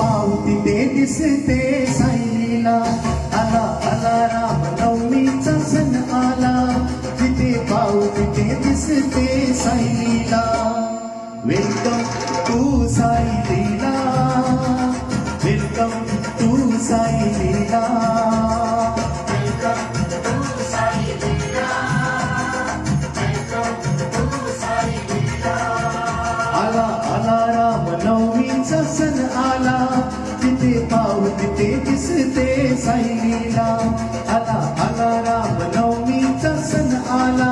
पाव तिथे दिसते साईलीला. आला आला राम नवमीचा सण आला, जिथे पाव तिथे दिसते Sailila. Welcome to Sailila, welcome to Sailila. आला आला राम नवमीचा सण आला, जिथे पाव तिथे दिसते साईलीला. आला आला राम नवमीचा सण आला,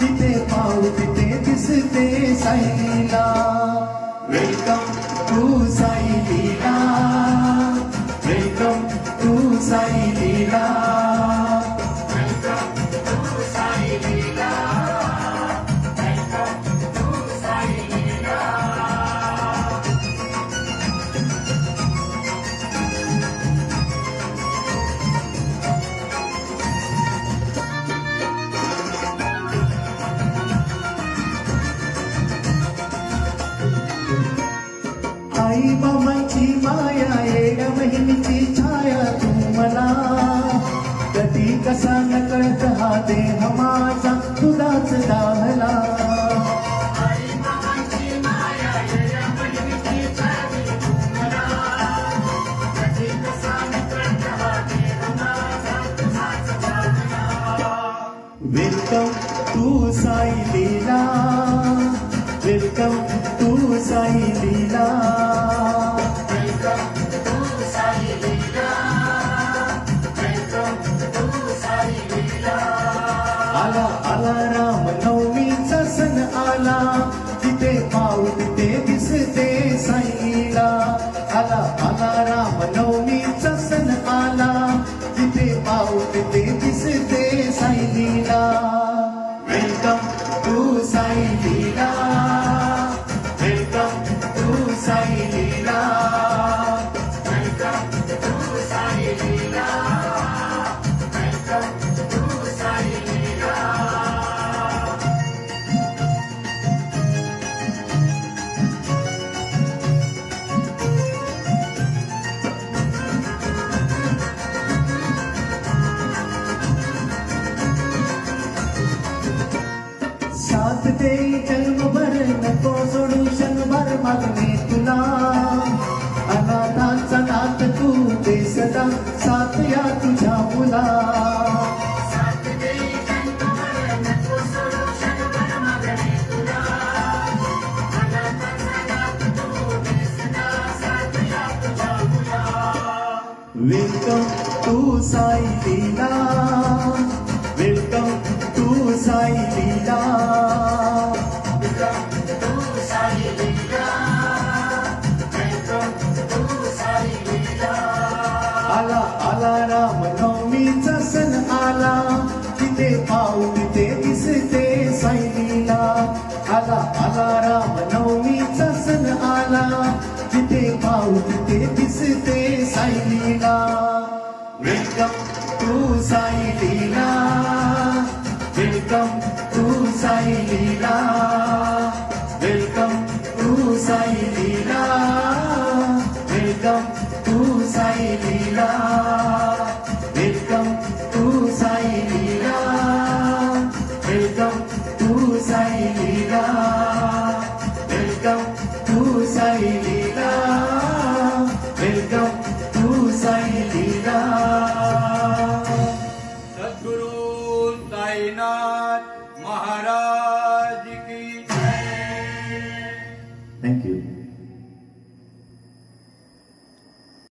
जिथे पाव तिथे दिसते Sailila. Welcome to Sailila, welcome to Sailila. आई बाबांची माया, येड्या बहिणीची छाया तू मला. कधी कसा नकळत हा देह माझा तुलाच दाहला. Welcome to Sailila, welcome to Sailila. आला आला राम नवमीचा सण आला, जिथे पाव तिथे दिसते साईलीला. आला आला राम नवमीचा सण आला, जिथे पाव तिथे दिसते Sailila. Welcome to Sailila, welcome to Sailila. साथ दे जन्मभर नको सोडू क्षणभर मागणे तुला. अनाथांचा नाथ तू दे सदा साथ या तुझ्या मुला. Welcome to Sailila, welcome to Sailila. आला आला राम नवमीचा सण आला, जिथे पाव तिथे दिसते साईलीला. आला आला राम नवमीचा सण आला, जिथे पाव तिथे दिसते Sailila. Welcome to Sailila, welcome to Sailila. Welcome to Sailila, welcome to Sailila. Welcome to Sailila, welcome to Sailila. Welcome to Sailila, welcome to Sailila. Sadguru Sainath